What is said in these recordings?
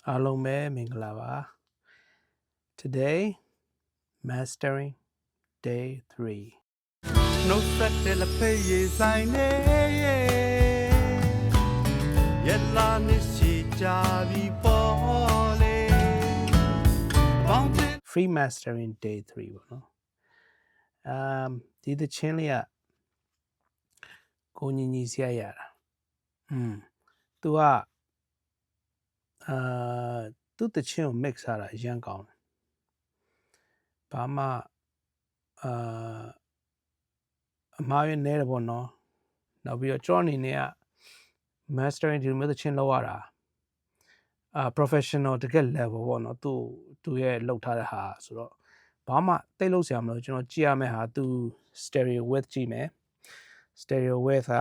အားလုံးပဲမင်္ဂလာပါ Today mastering day 3 No settle a pay sign yet la nishi javi pole mountain free mastering day 3ပေါ့နော်ဒီသချင်းလေးကကိုညီညီဆရာရတာသူကသူ့သချင်းကို mix ထားတာအရင်ကောင်းတယ်ဘာမှအမှားရနေတယ်ပေါ့နော်နောက်ပြီးတော့ကျွန်တော်အနေနဲ့က mastering ဒီလိုသချင်းလောက်ရတာprofessional တကယ် level ပေါ့နော်သူရဲ့လောက်ထားတဲ့ဟာဆိုတော့ဘာမှတိတ်လို့ဆရာမလို့ကျွန်တော်ကြည့်ရမယ့်ဟာသူ stereo width ကြည့်မယ် stereo width က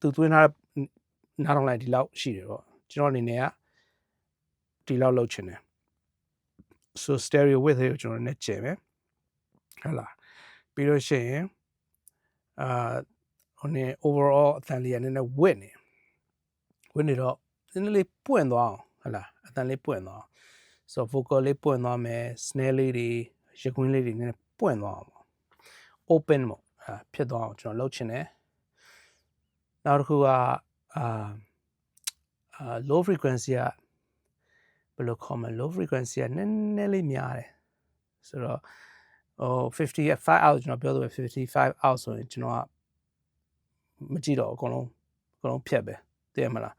သူသွင်းထားနားထောင်လိုက်ဒီလောက်ရှိတယ်ပေါ့ကျွန်တော်အနေနဲ့ကဒီလောက်လောက်ချင်တယ် so stereo width ကိုကျွန်တော်နဲ့ကျယ်မယ်ဟုတ်လားပြီးလို့ရှိရင်ဟိုနေ overall အတန်လေးကနည်းနည်းဝင့်နေတော့နည်းနည်းလေးပွင့်သွားအောင်ဟုတ်လားအတန်လေးပွင့်သွားအောင် so vocal လေးပွင့်သွားမယ် snare လေးတွေရကွင်းလေးတွေနည်းနည်းပွင့်သွားအောင် open ပေါ့ဖြစ်သွားအောင်ကျွန်တော်လုပ်ချင်တယ်နောက်တစ်ခုကlow frequency ကဘယ်လိုခေါ်မလဲ low frequency ကနည်းနည်းလေးများတယ်ဆိုတော့55 out ကျွန်တော်ပြောလို့55 out ဆိုရင်ကျွန်တော်ကမကြည့်တော့အကုန်လုံးဖြတ်ပဲသိရမလား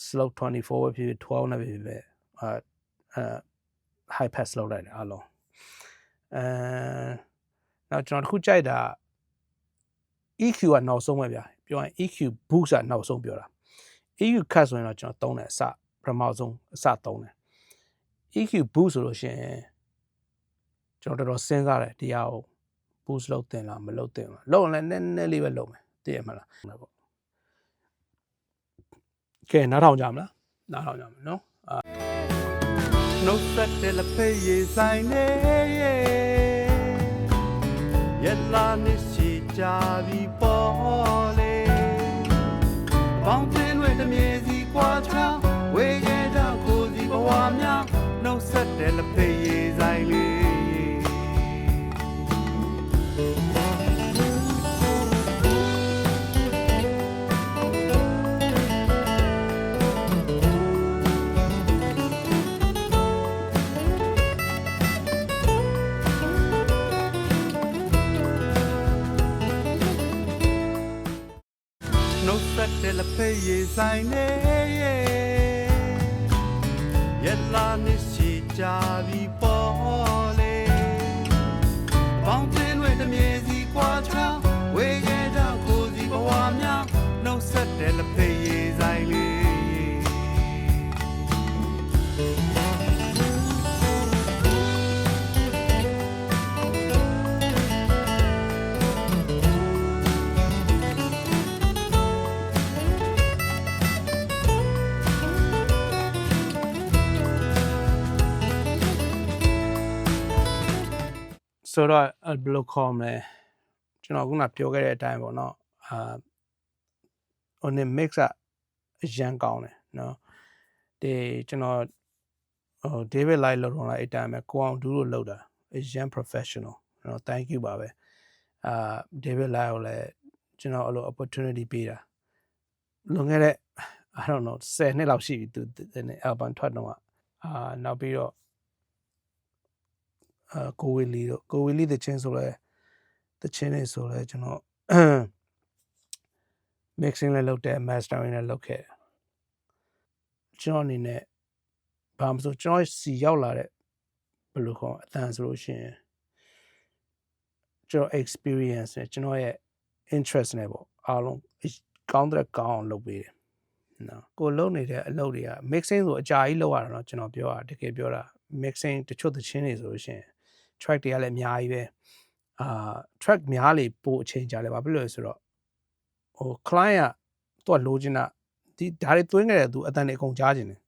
slope 24ပဲဖြစ်12နဲ့ပဲဖြစ်high pass လောက်လိုက်တယ်အားလုံးနောက်ကျွန်တော်တစ်ခုကြိုက်တာ EQ ကနောက်ဆုံးပဲဗျာပြောရင် EQ boost ကနောက်ဆုံးပြောတာ EQ cut ဆိုရင်တော့ကျွန်တော်သုံးတယ်အစပထမဆုံးအစသုံးတယ် EQ boost ဆိုလို့ရှိရင်ကျွန်တော်တော်တော်စဉ်းစားတယ်တရားကို boost လုပ်တင်လားမလုပ်တင်လားလုပ်ရင်လည်းနည်းနည်းလေးပဲလုပ်မယ်သိရမလားပေါ့ကဲနားထောင်ကြမလားနားထောင်ကြမယ်နော်No settle a pay sign yet la nishi javi pole mountain with the music quatra we get a cozy bawamya no settle a pay sign No settle a pay sign yet la nishi javi pole mountain with the music quatra we get a cozy bawamya no settle a pay signဆိုတော့ဘယ်လိုခေါ်မလဲကျွန်တော်ခုနပြောခဲ့တဲ့အတိုင်းပေါ့နော်ဟိုနေ mix အရန်ကောင်းတယ်နော်ဒီကျွန်တော်David Light လောက်တော့လိုက်အတိုင်းပဲကိုအောင်ဒူးလို့လောက်တာအရန် professional နော် thank you ပါပဲDavid Light ကိုလည်းကျွန်တော်အဲ့လို opportunity ပေးတာလွန်ခဲ့တဲ့ I don't know 10နှစ်လောက်ရှိပြီသူ album ထွက်တော့နောက်ပြီးတော့ကိုဝီလီတဲ့ချင်းဆိုလဲတချင်းနေဆိုလဲကျွန်တော် mixing လည်းလုပ်တယ် mastering လည်းလုပ်ခဲ့ကျွန်တော်အနေနဲ့ဘာမှမဆိုကျွန်တော်စီရောက်လာတဲ့ဘယ်လိုခေါ်အတန်ဆိုလို့ရှိရင်ကျွန်တော် experience နဲ့ကျွန်တော်ရဲ့ interest နဲ့ပေါ့အားလုံးကောင်းတဲ့ကောင်းအောင်လုပ်ပေးတယ်နော်ကိုလုပ်နေတဲ့အလုပ်တွေက mixing ဆိုအကြာကြီးလုပ်ရတာเนาะကျွန်တော်ပြောတာတကယ်ပြောတာ mixing တချို့သချင်းတွေဆိုလို့ရှိရင် track တွေကလည်းအများကြီးပဲtrack များလေပို့အချိန်ကြာလဲဘာဖြစ်လို့လဲဆိုတော့ဟို client ကသူကလိုချင်တာဒီဒါတွေသွင်းခဲ့တဲ့သူအတန်တွေအကုန်ကြားချင်တယ်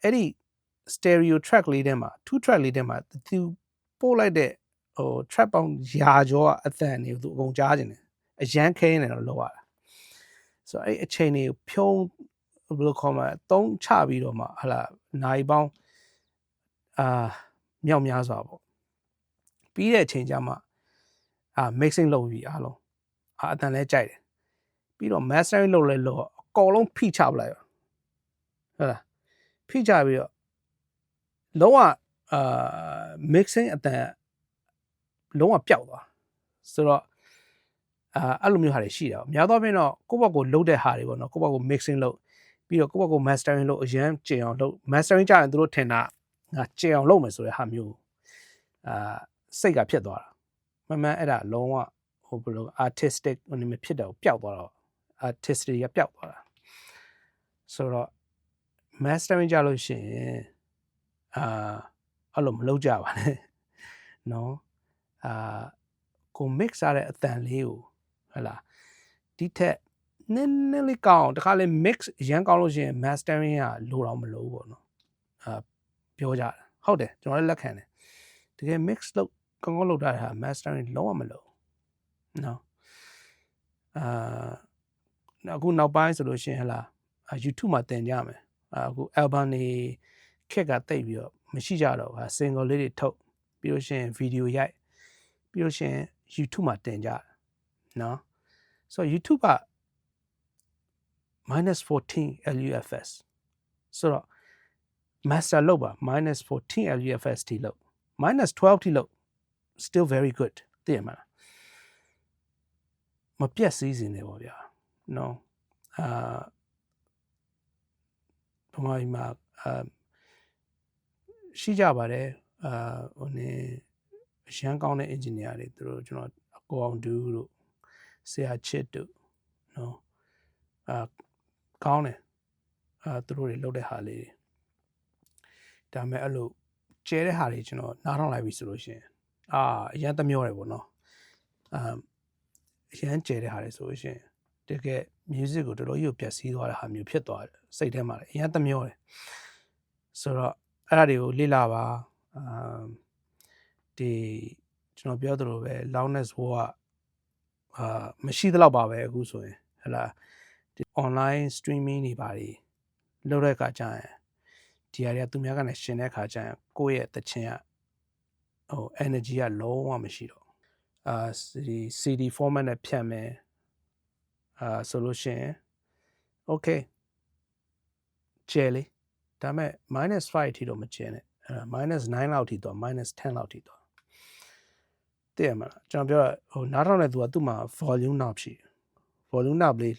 အဲ့ဒီ stereo track လေးထဲမှာ2 track လေးထဲမှာသူပို့လိုက်တဲ့ဟို track ပေါင်းရာကျော်အတန်တွေကိုသူအကုန်ကြားချင်တယ်အရန်ခဲနေတော့လောက်ရတာဆိုတော့အဲ့အချိန်တွေကိုဖြုံး ဘယ်လိုခေါ်မလဲသုံးချပြီးတော့မှဟလာနိုင်ပေါင်းမြောက်များစွာပေါ့ပြီးတဲ့အချိန်ကျမှmixing လုပ်ပြီးအားလုံးအတန်လဲကြိုက်တယ်ပြီးတော့ mastering လုပ်လဲလို့အကုန်လုံးဖိချပလိုက်ရောဟုတ်လားဖိချပြီးတော့လုံးဝmixing အတန်လုံးဝပျောက်သွားဆိုတော့အဲ့လိုမျိုးဟာတွေရှိတယ်များသောအားဖြင့်တော့ကိုယ့်ဘက်ကိုလုတ်တဲ့ဟာတွေပေါ့နော်ကိုယ့်ဘက်ကို mixing လုပ်ပြီးတော့ကိုယ့်ဘက်ကို mastering လုပ်အရန်ကျင်အောင်လုပ် mastering ကြရင်သူတို့ထင်တာငါကျင်အောင်လုပ်မယ်ဆိုတဲ့ဟာမျိုးစိတ်ကဖြစ်သွားတာမှန်မှန်အဲ့ဒါလုံးဝဟိုဘယ်လို artistic ဟိုနေမဖြစ်တော့ပျောက်သွားတော့ artistry ကပျောက်သွားတာဆိုတော့ mastering ကြလို့ရှိရင်အဲ့လိုမလုပ်ကြပါနဲ့နော်ကို mix ရတဲ့အတန်လေးကိုဟုတ်လားဒီထက်နည်းနည်းလေးကောင်းအောင်တခါလေ mix ရမ်းကောင်းလို့ရှိရင် mastering ကလိုတော့မလို့ပေါ့နော်ပြောကြတယ်ဟုတ်တယ်ကျွန်တော်လည်းလက်ခံတယ်တကယ် mix လုပ်ကောင်းကောင်းလုပ်တာဟာ mastering လုံးဝမလို့နော်အခုနောက်ပိုင်းဆိုလို့ရှိရင်ဟလား YouTube မှာတင်ကြမယ်အခု album တွေခက်ကတိတ်ပြီးတော့မရှိကြတော့ဘူး single လေးတွေထုတ်ပြီးလို့ရှိရင် video ရိုက်ပြီးလို့ရှိရင် YouTube မှာတင်ကြတယ်နော်ဆိုတော့ YouTube က -14 LUFS ဆိုတော့ master လုပ်ပါ -14 LUFS ထိလုပ် -12 ထိလုပ် still very good သိရမလားမပြတ်စည်းစင်နေပေါ့ဗျာနော်ဘမကြီးမှာရှိကြပါတယ်ဟိုနေအရန်ကောင်းတဲ့ engineer တွေသူတို့ကျွန်တော်အကိုအောင်ဒူးတို့ဆရာချစ်တို့နော်ကောင်းတယ်သူတို့တွေလုပ်တဲ့ဟာလေးတွေဒါပေမဲ့အဲ့လိုကျဲတဲ့ဟာတွေကျွန်တော်နားထောင်လိုက်ပြီဆိုလို့ရှိရင်အရန်သမျောတယ်ပေါ့နော်အရန်ကျဲတဲ့ဟာတွေဆိုလို့ရှိရင်တကယ် music ကိုတော်တော်ကြီးကိုပြတ်စည်းသွားတဲ့ဟာမျိုးဖြစ်သွားတယ်စိတ်ထဲမှာအရန်သမျောတယ်ဆိုတော့အဲ့ဒါတွေကိုလေ့လာပါဒီကျွန်တော်ပြောသလိုပဲ loudness war မရှိသလောက်ပါပဲအခုဆိုရင်ဟလာဒီ online streaming တွေပါတယ်လုပ်တဲ့အခါကျရင်ဒီဟာတွေကသူများကနေရှင်တဲ့အခါကျရင်ကိုယ့်ရဲ့တခြင်းကဟို energy ကလုံးဝမရှိတော့ဒီ CD format နဲ့ဖြတ်မယ်ဆိုလို့ရှိရင် okay ကျဲလေဒါပေမဲ့ -5 ထိတော့မကျဲနဲ့-9 လောက်ထိတော့ -10 လောက်ထိတော့တည်ရမလားကျွန်တော်ပြောဟိုနားထောင်တဲ့သူကသူ့မှာ volume knob ရှိတယ် volume knob လေး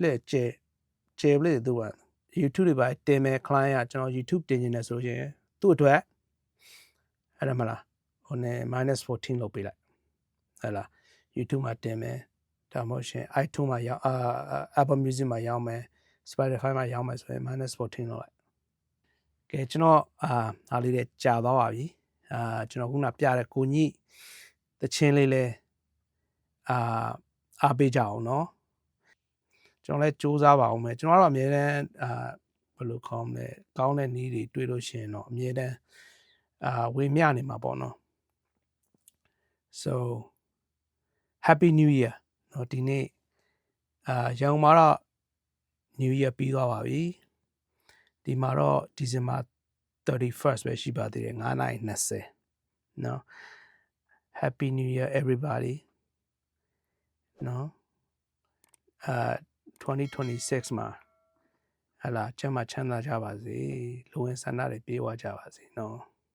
လှည့်ကျဲလေးသူက YouTube တွေပါတင်မယ် client ကကျွန်တော် YouTube တင်နေတယ်ဆိုရင်သူ့အတွက်အဲ့ဒါမလားဟိုနေ -14 လောက်ပေးလိုက်ဟဲ့လား YouTube မှာတင်မယ်ဒါမှမဟုတ်ရှင် iTunes မှာရောက်Apple Music မှာရောက်မယ် Spotify မှာရောက်မယ်ဆိုရင် -14 လောက်လိုက်ကဲကျွန်တော်အားလေးတွေကြာသွားပါပြီကျွန်တော်ခုနပြတဲ့ကိုကြီးတချင်းလေးလဲအားပေးကြအောင်เนาะကျွန်တော်လည်းစူးစမ်းပါအောင်မယ်ကျွန်တော်ကတော့အများတန်းဘယ်လိုခေါ်မလဲကောင်းတဲ့နည်းတွေတွေ့လို့ရှိရင်တော့အများတန်းဝေမျှနေမှာပေါ့နော် so happy new year เนาะဒီနေ့ရန်ကုန်မှာတော့ new year ပြီးသွားပါပြီဒီမှာတော့ December 31st ပဲရှိပါသေးတယ်9:20เนาะ happy new year everybody เนาะ2026မှာဟလာကျမ်းမှာချမ်းသာကြပါစေလူဝင်ဆန္ဒတွေပြေးဝကြပါစေเนาะ